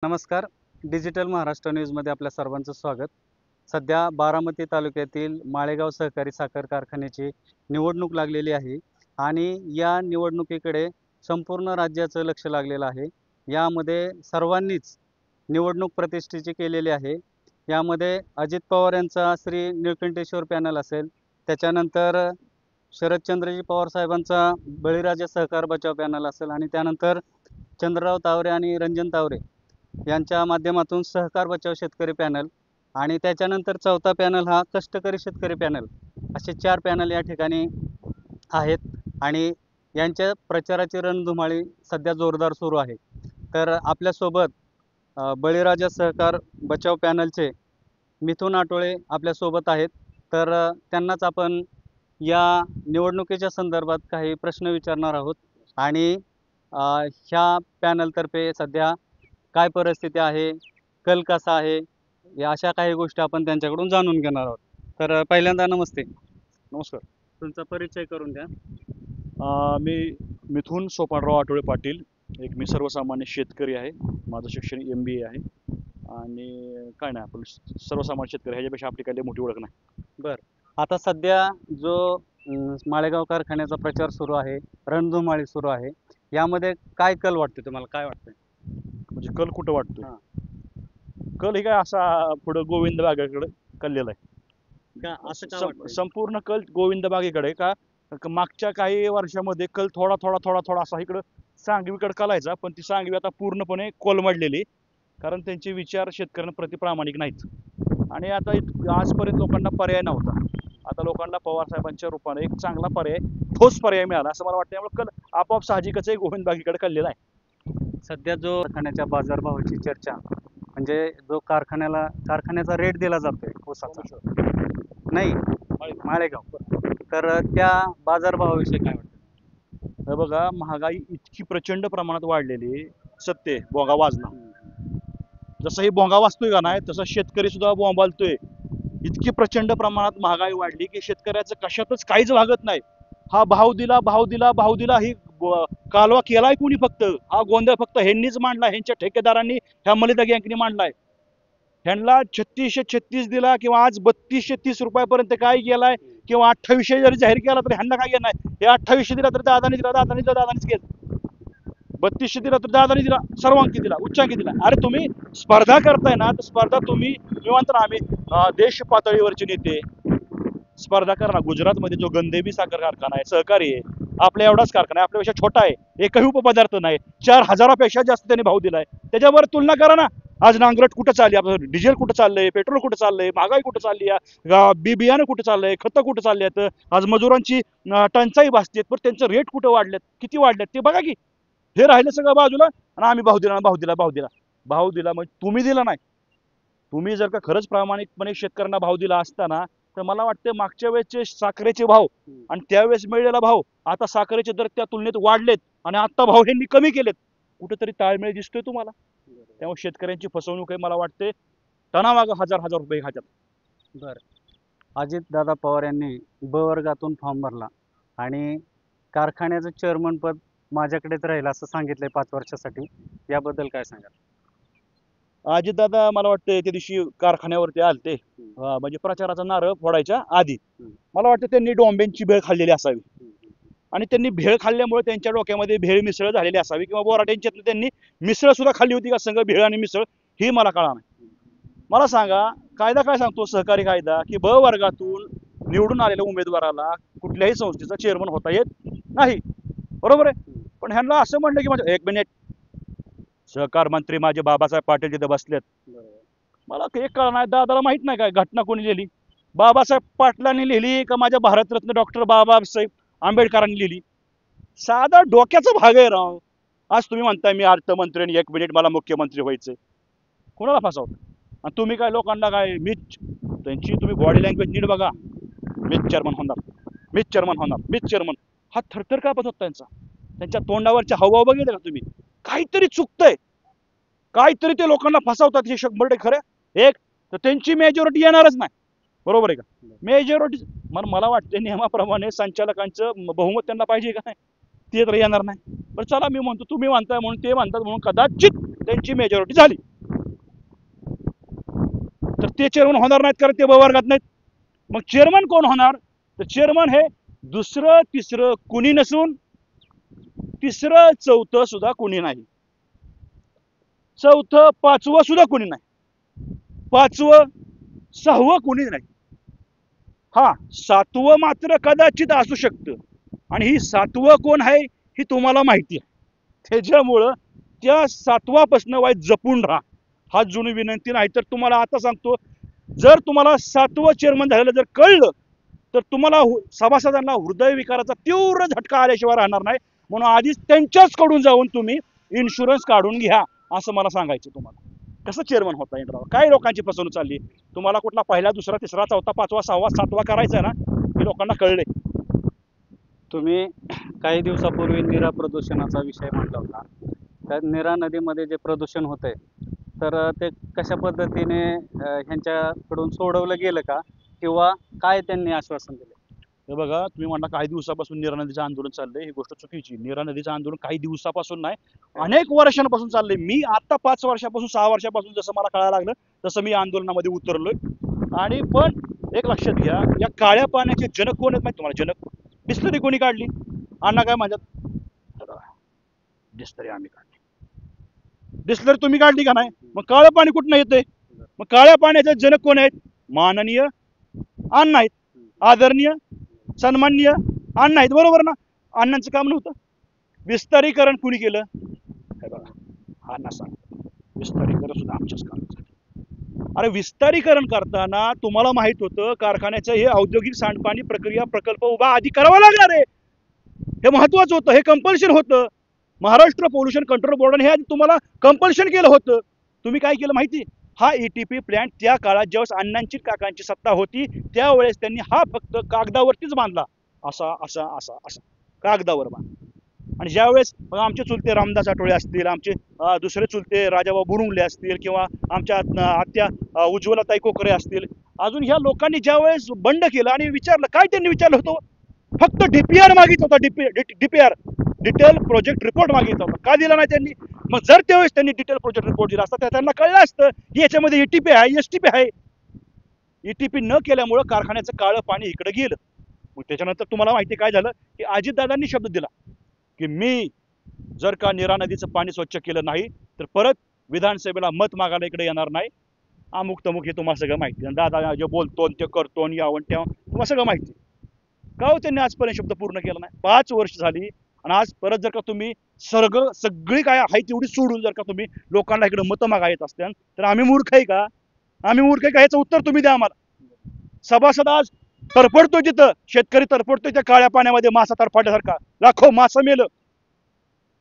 नमस्कार. डिजिटल महाराष्ट्र न्यूजमध्ये आपल्या सर्वांचं स्वागत. सध्या बारामती तालुक्यातील माळेगाव सहकारी साखर कारखान्याची निवडणूक लागलेली आहे आणि या निवडणुकीकडे संपूर्ण राज्याचं लक्ष लागलेलं आहे. यामध्ये सर्वांनीच निवडणूक प्रतिष्ठेची केलेली आहे. यामध्ये अजित पवार यांचा श्री निळकंठेश्वर पॅनल असेल, त्याच्यानंतर शरदचंद्रजी पवार साहेबांचा बळीराजा सहकार बचाव पॅनल असेल आणि त्यानंतर चंद्रराव तावरे आणि रंजन तावरे यांच्या माध्यमातून सहकार बचाव शेतकरी पॅनल आणि त्याच्यानंतर चौथा पॅनल हा कष्टकरी शेतकरी पॅनल, असे 4 पॅनल या ठिकाणी आहेत आणि यांच्या प्रचाराची रणधुमाळी सध्या जोरदार सुरू आहे. तर आपल्यासोबत बळीराजा सहकार बचाव पॅनलचे मिथुन आटोळे आपल्यासोबत आहेत. तर त्यांनाच आपण या निवडणुकीच्या संदर्भात काही प्रश्न विचारणार आहोत आणि ह्या पॅनलतर्फे सध्या काय परिस्थिती आहे, कल कसा आहे, या अशा काही गोष्टी आपण त्यांच्याकडून जाणून घेणार आहोत. तर पहिल्यांदा नमस्ते. नमस्कार. तुमचा परिचय करून द्या. मी मिथुन सोपानराव आठवळे पाटील. मी सर्वसामान्य शेतकरी आहे. माझं शिक्षण MBA आहे आणि काय नाही, आपण सर्वसामान्य शेतकरी, ह्याच्यापेक्षा आपली काही मोठी ओळख नाही. बरं, आता सध्या जो माळेगाव कारखान्याचा प्रचार सुरू आहे, रणधुमाळी सुरू आहे, यामध्ये काय कल वाटते तुम्हाला, काय वाटतंय? म्हणजे कल कुठं वाटतोय? हां. कल हे काय असा पुढं गोविंद बागेकडे कललेला आहे. का असं का वाटतंय? संपूर्ण कल गोविंद बागेकडे का मागच्या काही वर्षामध्ये कल थोडा थोडा थोडा थोडा असा इकडं सांगवीकडे कलायचा, पण ती सांगवी आता पूर्णपणे कोलमडलेली, कारण त्यांचे विचार शेतकऱ्यांप्रती प्रामाणिक नाहीत. आणि आता आजपर्यंत लोकांना पर्याय नव्हता. आता लोकांना पवार साहेबांच्या रूपाने एक चांगला पर्याय, ठोस पर्याय मिळाला असं मला वाटतं. त्यामुळे कल आपोआप साहजिकच आहे गोविंद बागेकडे कललेला आहे. सध्या जो कारखान्याच्या बाजारभावाची चर्चा, म्हणजे जो कारखान्याचा रेट दिला जातोय ऊसाचा, नाही माळेगाव, तर त्या बाजारभावाविषयी काय वाटतं? हे बघा, महागाई इतकी प्रचंड प्रमाणात वाढलेली, सत्य आहे, भोंगा वाजला. जसं हे भोंगा वाजतोय का नाही, तसं शेतकरी सुद्धा बोंबालतोय. इतकी प्रचंड प्रमाणात महागाई वाढली की शेतकऱ्याचं कशातच काहीच भागत नाही. हा भाव दिला, भाव दिला, भाव दिला, ही कालवा केलाय कोणी? फक्त हा गोंधळ फक्त ह्यांनीच मांडला, ह्यांच्या ठेकेदारांनी, ह्या मलिदा गँकनी मांडलाय. ह्यांना 3636 दिला किंवा आज 3230 रुपयापर्यंत काय गेलाय, किंवा 2800 जरी जाहीर केला तर ह्यांना काय घेणार? हे 2800 दिला तर दादानी दिला, दादानी दिला, दादानीच केलं. 3200 दिला तर दादानी दिला, सर्वांकी दिला, उच्चांकी दिला. अरे तुम्ही स्पर्धा करताय ना, तर स्पर्धा तुम्ही म्हणता ना, आम्ही देश पातळीवरचे नेते स्पर्धा करा ना. गुजरातमध्ये जो गंदेबी साखर कारखाना आहे, सहकारी आहे, आपल्या एवढाच कारखाना आहे, आपल्यापेक्षा छोटा आहे, एकही उपपदार्थ नाही, 4000पेक्षा जास्त त्यांनी भाव दिलाय. त्याच्यावर तुलना करा ना. आज नांगरट कुठं चालली, आपलं डिझेल कुठं चाललंय, पेट्रोल कुठं चाललंय, महागाई कुठं चालली आहे, बियाणं कुठं चाललंय, खतं कुठं चालली आहेत, आज मजुरांची टंचाई भासते, पण त्यांचं रेट कुठं वाढलेत, किती वाढलेत ते बघा की. हे राहिलं सगळं बाजूला, आणि आम्ही भाव दिला, भाव दिला, भाव दिला. भाव दिला म्हणजे तुम्ही दिला नाही. तुम्ही जर का खरंच प्रामाणिकपणे शेतकऱ्यांना भाव दिला असताना, तर मला वाटतं मागच्या वेळेसचे साखरेचे भाव आणि त्यावेळेस मिळलेला भाव, आता साखरेचे दर त्या तुलनेत वाढलेत आणि आता भाव हे कमी केलेत. कुठेतरी ताळमेळ दिसतोय तुम्हाला? त्यामुळे शेतकऱ्यांची फसवणूक आहे, मला वाटते टनामागं हजार हजार रुपये खात्यात. बरं, अजितदादा पवार यांनी ब वर्गातून फॉर्म भरला आणि कारखान्याचं चेअरमन पद माझ्याकडेच राहील असं सांगितलंय 5 वर्षासाठी. याबद्दल काय सांगाल? अजितदादा मला वाटतं त्या दिवशी कारखान्यावरती आलते, म्हणजे प्रचाराचा नारळ फोडायच्या आधी, मला वाटतं त्यांनी डोंब्यांची भेळ खाल्लेली असावी आणि त्यांनी भेळ खाल्ल्यामुळे त्यांच्या डोक्यामध्ये भेळ मिसळ झालेली असावी, किंवा बोराट्यांच्यात त्यांनी मिसळ सुद्धा खाल्ली होती का संघ, भेळ आणि मिसळ, ही मला कळा नाही. मला सांगा, कायदा काय सांगतो, सहकारी कायदा, की ब वर्गातून निवडून आलेल्या उमेदवाराला कुठल्याही संस्थेचा चेअरमन होता येत नाही, बरोबर आहे? पण ह्यांना असं म्हणलं की म्हणजे 1 मिनिट, सहकार मंत्री माझे बाबासाहेब पाटील तिथे बसलेत. मला एक कळलं नाही, दादाला माहित नाही काय घटना कोणी लिहिली? बाबासाहेब पाटलांनी लिहिली का माझ्या भारतरत्न डॉक्टर बाबासाहेब आंबेडकरांनी लिहिली? साधा डोक्याचा भाग आहे राव. आज तुम्ही म्हणताय मी अर्थमंत्री आणि 1 मिनिट मला मुख्यमंत्री व्हायचंय. कोणाला फसवता? आणि तुम्ही काय लोकांना काय त्यांची तुम्ही बॉडी लँग्वेज नीट बघा. मीच चेअरमन होणार, मीच चेअरमन होणार, मीच चेअरमन, हा थरथर का होता त्यांच्या तोंडावरच्या हावभाव बघितले का तुम्ही? काहीतरी चुकतंय, काहीतरी ते लोकांना फसवतात. हे 100% खरं. एक तर त्यांची मेजॉरिटी येणारच नाही, बरोबर आहे का? मेजॉरिटी मला वाटतं नियमाप्रमाणे संचालकांचं बहुमत त्यांना पाहिजे का नाही, ते तर येणार नाही. पण चला, मी म्हणतो तुम्ही म्हणताय म्हणून, ते म्हणतात म्हणून कदाचित त्यांची मेजॉरिटी झाली. तर ते चेअरमन होणार नाहीत कारण ते वर्गात नाहीत. मग चेअरमन कोण होणार? तर चेअरमन हे दुसरं तिसरं कुणी नसून तिसरं चौथं सुद्धा कुणी नाही, चौथं पाचवं सुद्धा कुणी नाही, पाचवं सहावं कुणी नाही. हा, सातवं मात्र कदाचित असू शकतं आणि ही सातवं कोण आहे ही तुम्हाला माहिती आहे. त्याच्यामुळं त्या सातवापासून वाईट जपून राहा, हा जुनी विनंती. नाही तर तुम्हाला आता सांगतो, जर तुम्हाला सातवं चेअरमन झालेलं जर कळलं तर तुम्हाला सभासदांना हृदयविकाराचा तीव्र झटका आल्याशिवाय राहणार नाही. म्हणून आधीच त्यांच्याचकडून जाऊन तुम्ही इन्शुरन्स काढून घ्या, असं मला सांगायचं तुम्हाला. कसं चेअरमन होता येईल राव? काय लोकांची फसवणूक चालली? तुम्हाला कुठला पहिला दुसरा तिसरा चौथा पाचवा सहावा सातवा करायचा आहे ना, हे लोकांना कळले. तुम्ही काही दिवसापूर्वी नीरा प्रदूषणाचा विषय मांडला होता. त्या नीरा नदीमध्ये जे प्रदूषण होतंय तर ते कशा पद्धतीने ह्यांच्याकडून सोडवलं गेलं का, किंवा काय त्यांनी आश्वासन दिले? हे बघा, तुम्ही म्हणला काही दिवसापासून नीरा नदीचं आंदोलन चाललंय, ही गोष्ट चुकीची. नीरा नदीचं आंदोलन काही दिवसापासून नाही, अनेक वर्षांपासून चाललंय. मी आता 5 वर्षापासून 6 वर्षापासून जसं मला कळायला लागलं तसं मी आंदोलनामध्ये उतरलोय. आणि पण एक लक्षात घ्या, या काळ्या पाण्याचे जनक कोण आहेत माहिती तुम्हाला? जनक बिस्लरी कोणी काढली? अण्णा काय म्हणतात, बिस्लरी आम्ही काढली. बिस्लरी तुम्ही काढली का नाही? मग काळं पाणी कुठनं येतंय? मग काळ्या पाण्याचे जनक कोण आहेत? माननीय अण्णा आहेत, आदरणीय सन्माननीय अण्णा आहेत, बरोबर ना? अण्णांचं काम नव्हतं? विस्तारीकरण कुणी केलं? हे बघा, हा ना सांग, विस्तारीकरण सुद्धा आमच्याच कामाचं. अरे विस्तारीकरण करताना तुम्हाला माहित होतं कारखान्याचं हे औद्योगिक सांडपाणी प्रक्रिया प्रकल्प उभा आधी करावा लागणार आहे, हे महत्वाचं होतं, हे कंपल्शन होतं. महाराष्ट्र पोल्युशन कंट्रोल बोर्डाने हे आधी तुम्हाला कंपल्शन केलं होतं. तुम्ही काय केलं माहिती? हा ईटीपी प्लॅन्ट त्या काळात ज्यावेळेस अण्णांची काकांची सत्ता होती त्यावेळेस त्यांनी हा फक्त कागदावरतीच बांधला, असा असा असा असा कागदावर बांधला. आणि ज्यावेळेस आमचे चुलते रामदास आठवले असतील, आमचे दुसरे चुलते राजाभाऊ बुरुंगले असतील, किंवा आमच्या आत्या उज्ज्वलाताई कोकरे असतील, अजून ह्या लोकांनी ज्यावेळेस बंड केलं आणि विचारलं, काय त्यांनी विचारलं होतं? फक्त डीपीआर मागितलं होता, डीपीआर, डिटेल प्रोजेक्ट रिपोर्ट मागितला होता. का दिला नाही त्यांनी? मग जर त्यावेळेस त्यांनी डिटेल प्रोजेक्ट रिपोर्ट दिला असता तर त्यांना कळलं असतं की याच्यामध्ये ईटीपी आहे, एसटीपी आहे. ईटीपी न केल्यामुळं कारखान्याचं काळं पाणी इकडे गेलं. मग त्याच्यानंतर तुम्हाला माहिती काय झालं की अजितदादांनी शब्द दिला की मी जर का नीरा नदीचं पाणी स्वच्छ केलं नाही तर परत विधानसभेला मत मागायला इकडे येणार नाही. अमुक तमुक हे तुम्हाला सगळं माहिती. आणि दादा जे बोलतो ते करतो आणि यावं तेव्हा तुम्हाला सगळं माहिती. का हो त्यांनी आजपर्यंत शब्द पूर्ण केला नाही? 5 वर्ष झाली आणि आज परत जर का तुम्ही सगळी काय आहे तेवढी सोडून जर का तुम्ही लोकांना इकडे मतं मागा येत असत्या तर आम्ही मूर्ख आहे का? आम्ही मूर्ख आहे का? याचं उत्तर तुम्ही द्या आम्हाला. सभासद आज तरफडतोय, तिथं शेतकरी तरफडतोय त्या काळ्या पाण्यामध्ये, मासा तरफडल्यासारखा लाखो मासा मेलं.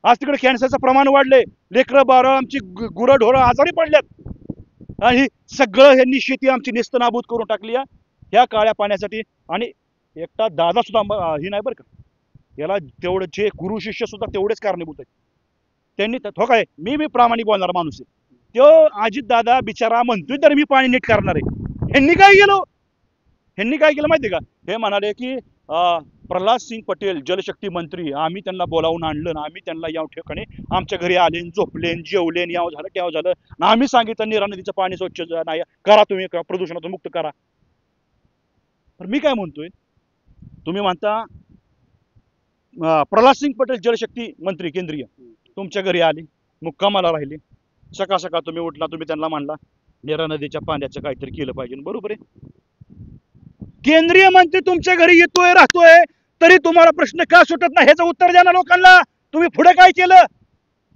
आज तिकडे कॅन्सरचं प्रमाण वाढलंय, लेकरं बाळं आमची गुरं ढोरं आजारी पडल्यात. आणि सगळं यांनी शेती आमची नेस्तनाबूत करून टाकली ह्या काळ्या पाण्यासाठी. आणि एकटा दादा सुद्धा ही नाही बरं का, याला तेवढं जे गुरु शिष्य सुद्धा तेवढेच कारणीभूत आहेत. त्यांनी हो काय, मी प्रामाणिक बोलणारा माणूस आहे. तो अजित दादा बिचारा म्हणतोय तर मी पाणी नीट करणार आहे. ह्यांनी काय केलं? ह्यांनी काय केलं माहिती का? हे म्हणाले की प्रल्हाद सिंग पटेल जलशक्ती मंत्री, आम्ही त्यांना बोलावून आणलं ना, आम्ही त्यांना या ठिकाणी आमच्या घरी आले, झोपले, जेवले, याव झालं त्याव झालं ना, आम्ही सांगितलं नीरा नदीचं पाणी स्वच्छ नाही करा, तुम्ही प्रदूषणातून मुक्त करा. तर मी काय म्हणतोय, तुम्ही म्हणता प्रल्हाद सिंग पटेल जलशक्ती मंत्री केंद्रीय तुमच्या घरी आले, मुक्कामाला राहिले, सकाळ सकाळ तुम्ही उठला, तुम्ही त्यांना म्हणला नीरा नदीच्या पाण्याचं काहीतरी केलं पाहिजे, बरोबर आहे? केंद्रीय मंत्री तुमच्या घरी येतोय राहतोय तरी तुम्हाला प्रश्न का सुटत नाही ह्याचं उत्तर द्या ना लोकांना. तुम्ही पुढे काय केलं?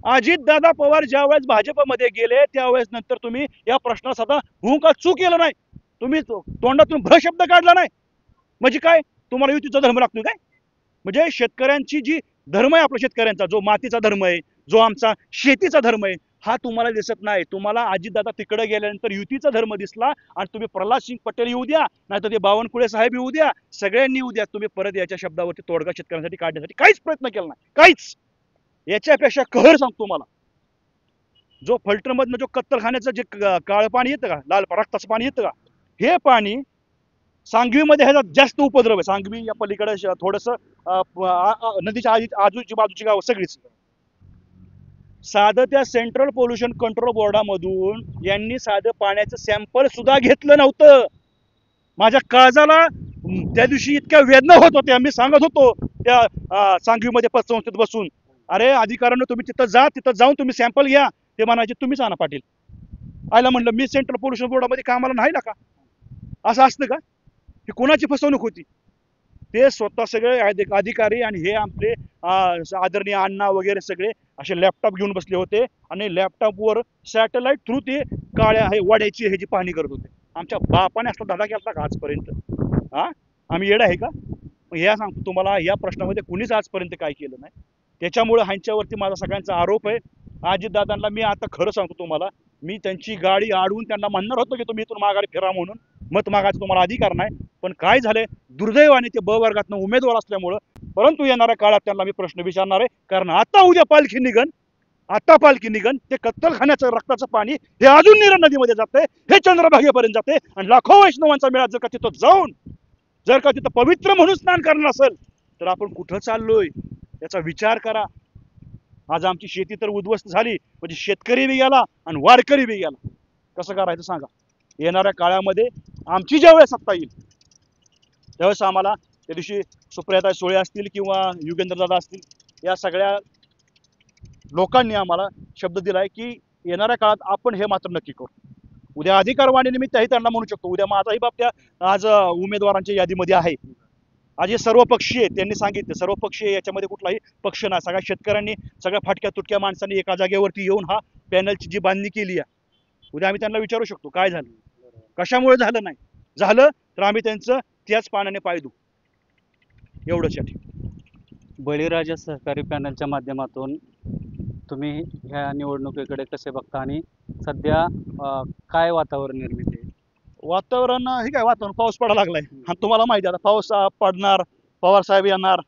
अजित दादा पवार ज्यावेळेस भाजपमध्ये गेले त्यावेळेस नंतर तुम्ही या प्रश्नाला सध्या हू का चूक केलं नाही. तुम्ही तोंडातून भ्र शब्द काढला नाही. म्हणजे काय, तुम्हाला युतीचा धर्म लागतोय काय? म्हणजे शेतकऱ्यांची जी धर्म आहे, आपला शेतकऱ्यांचा जो मातीचा धर्म आहे, जो आमचा शेतीचा धर्म आहे, हा तुम्हाला दिसत नाही. तुम्हाला अजितदादा तिकडे गेल्यानंतर युतीचा धर्म दिसला आणि तुम्ही प्रल्हाद सिंग पटेल येऊ द्या, नाहीतर ते बावनकुळे साहेब येऊ द्या, सगळ्यांनी येऊ द्या, तुम्ही परत याच्या शब्दावरती तोडगा शेतकऱ्यांसाठी काढण्यासाठी काहीच प्रयत्न केला नाही, काहीच. याच्यापेक्षा कहर सांगतो मला, जो फल्टरमधनं जो कत्तलखान्याचं जे काळं पाणी येतं का, लाल रक्ताचं पाणी येतं का, हे पाणी सांगवीमध्ये ह्याचा जास्त उपद्रव आहे. सांगवी या पलीकडे थोडस नदीच्या आजूची बाजूची गाव सगळीच साधं त्या सेंट्रल पोल्युशन कंट्रोल बोर्डामधून यांनी साधं पाण्याचं सॅम्पल सुद्धा घेतलं नव्हतं. माझ्या काळजाला त्या दिवशी इतक्या वेदना होत होत्या. मी सांगत होतो त्या सांगवीमध्ये पतसंस्थेत बसून, अरे अधिकाऱ्यांना तुम्ही तिथं जा, तिथं जाऊन तुम्ही सॅम्पल घ्या. ते म्हणायचे तुम्हीच आणा पाटील. आयला म्हणलं मी सेंट्रल पोल्युशन बोर्डामध्ये कामाला नाही ना का? असं असतं का? ही कोणाची फसवणूक होती? ते स्वतः सगळे अधिकारी आणि हे आपले आदरणीय अण्णा वगैरे सगळे असे लॅपटॉप घेऊन बसले होते आणि लॅपटॉपवर सॅटेलाइट थ्रू ते काळ्या हे वाड्याची ह्याची पाहणी करत होते. आमच्या बापाने असला धडा केला का आजपर्यंत? हा, आम्ही येडा आहे का? ह्या सांगतो तुम्हाला, या प्रश्नामध्ये कुणीच आजपर्यंत काय केलं नाही. त्याच्यामुळे ह्यांच्यावरती माझा सगळ्यांचा आरोप आहे. अजितदादांना मी आता खरं सांगतो तुम्हाला, मी त्यांची गाडी अडवून त्यांना म्हणणार होतो की तुम्ही इथून माघारी फिरा म्हणून, मत मागायचा तुम्हाला अधिकार नाही. पण काय झालंय, दुर्दैवाने ते ब वर्गातनं उमेदवार असल्यामुळं, परंतु येणाऱ्या काळात त्यांना मी प्रश्न विचारणार आहे. कारण आता उद्या पालखी निघन, ते कत्तलखान्याचं रक्ताचं पाणी हे अजून नीरा नदीमध्ये जातंय, हे चंद्रभागेपर्यंत जाते. आणि लाखो वैष्णवांचा मेळा जर का तिथं जाऊन, जर का तिथं पवित्र म्हणून स्नान करणार असेल, तर आपण कुठं चाललोय याचा विचार करा. आज आमची शेती तर उद्ध्वस्त झाली, म्हणजे शेतकरी बी गेला आणि वारकरी बी गेला. कसं करायचं सांगा? येणाऱ्या काळामध्ये आमची ज्यावेळेस सत्ता येईल त्यावेळेस आम्हाला, त्या दिवशी सुप्रियाताई सुळे असतील किंवा युगेंद्रदादा असतील, या सगळ्या लोकांनी आम्हाला शब्द दिलाय की येणाऱ्या काळात आपण हे मात्र नक्की करू. उद्या अधिकारवाणीनिमित्तही त्यांना म्हणू शकतो, उद्या माझाही बाप त्या आज उमेदवारांच्या यादीमध्ये आहे. आज हे सर्व पक्षीय आहेत, त्यांनी सांगितलं सर्व पक्षीय, याच्यामध्ये कुठलाही पक्ष नाही. सगळ्या शेतकऱ्यांनी, सगळ्या फाटक्या तुटक्या माणसांनी एका जागेवरती येऊन हा पॅनलची जी बांधणी केली आहे, उद्या आम्ही त्यांना विचारू शकतो काय झालं, कशामुळे झालं. नाही झालं तर आम्ही त्यांचं त्याच पाण्याने पाय देऊ. एवढंच या ठिकाणी. बळीराजा सहकारी पॅनलच्या माध्यमातून तुम्ही ह्या निवडणुकीकडे कसे बघता आणि सध्या काय वातावरण निर्मित आहे? वातावरण हे काय वातावरण, पाऊस पडायला लागलाय आणि तुम्हाला माहिती आहे आता पाऊस पडणार, पवार साहेब येणार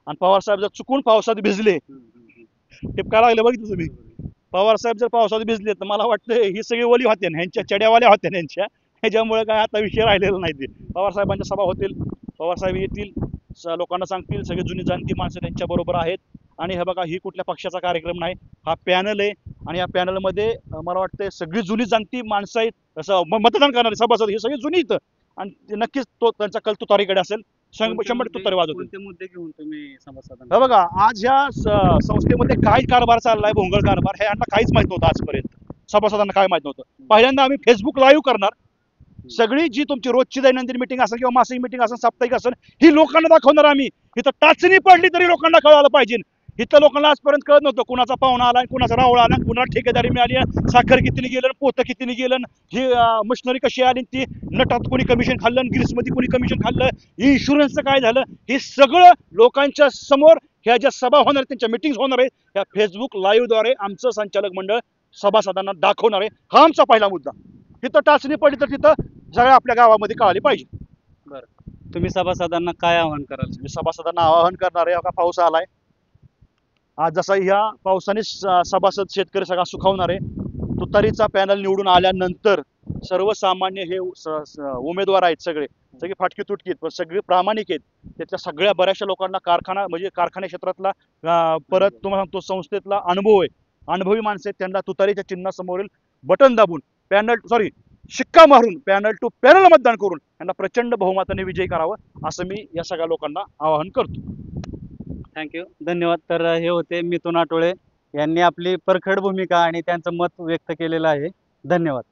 आणि पवार साहेब जर चुकून पावसात भिजले, टिपका लागले बघितलं तुम्ही, पवार साहेब जर पावसात भिजले तर मला वाटतं ही सगळी ओली होत्या, ह्यांच्या चड्यावाल्या होत्या ह्यांच्या, ह्याच्यामुळे काय आता विषय राहिलेला नाही. ते पवार साहेबांच्या सभा होतील, पवार साहेब येतील, लोकांना सांगतील, सगळे जुनी जाणती माणसं त्यांच्या बरोबर आहेत. आणि हे बघा, ही कुठल्या पक्षाचा कार्यक्रम नाही, हा पॅनल आहे. आणि या पॅनलमध्ये मला वाटतं सगळी जुनी जाणती माणसं आहेत, असं मतदान करणारे सभासद हे सगळे जुनी इथं. आणि ते नक्कीच तो त्यांचा कल तुतारीकडे असेल, 100% तुतारी वाजवतील. कोणते मुद्दे घेऊन तुम्ही सभासदांना? हे बघा, आज ह्या संस्थेमध्ये काय कारभार चाललाय, भोंगळ कारभार, हे यांना काहीच माहित नव्हतं आजपर्यंत. सभासदांना काय माहित नव्हतं. पहिल्यांदा आम्ही फेसबुक लाईव्ह करणार, सगळी जी तुमची रोजची दैनंदिन मिटिंग असेल किंवा मासिक मिटिंग असेल, साप्ताहिक असेल, ही लोकांना दाखवणार आम्ही. इथं टाचणी पडली तरी लोकांना कळायला पाहिजे. इथं लोकांना आजपर्यंत कळत नव्हतं कुणाचा पाहुणा आला, कुणाचा रावळा आला, कुणाला ठेकेदारी मिळाली, साखर कितीने गेलं, पोतं कितीने गेलं, ही मशिनरी कशी आली, ती नटात कोणी कमिशन खाल्लं, ग्रीसमध्ये कोणी कमिशन खाल्लं, इन्शुरन्सचं काय झालं, हे सगळं लोकांच्या समोर ह्या ज्या सभा होणार, त्यांच्या मिटिंग होणार आहे, ह्या फेसबुक लाईव्हद्वारे आमचं संचालक मंडळ सभासदांना दाखवणार आहे. हा आमचा पहिला मुद्दा. तिथं टाचणी पडली तर तिथं सगळ्या आपल्या गावामध्ये कळाली पाहिजे. बरं, तुम्ही सभासदांना काय आवाहन कराल? मी सभासदांना आवाहन करणार आहे, का पाऊस आलाय आज, जसा ह्या पावसाने सभासद शेतकरी सगळा सुखावणार आहे. तुतारीचा पॅनल निवडून आल्यानंतर सर्वसामान्य हे उमेदवार आहेत, सगळे सगळे फाटकी तुटकीत पण सगळे प्रामाणिक आहेत. त्यातल्या सगळ्या बऱ्याचशा लोकांना कारखाना म्हणजे कारखाना क्षेत्रातला परत तुम्हाला सांगतो संस्थेतला अनुभव आहे, अनुभवी माणसं आहेत. त्यांना तुतारीच्या चिन्हासमोरील बटन दाबून शिक्का मारून पॅनल टू पॅनल मतदान करून त्यांना प्रचंड बहुमताने विजयी करावं, असं मी या सगळ्या लोकांना आवाहन करतो. थँक्यू, धन्यवाद. तर हे होते मिथुन आठवळे यांनी आपली परखड भूमिका आणि त्यांचं मत व्यक्त केलेलं आहे. धन्यवाद.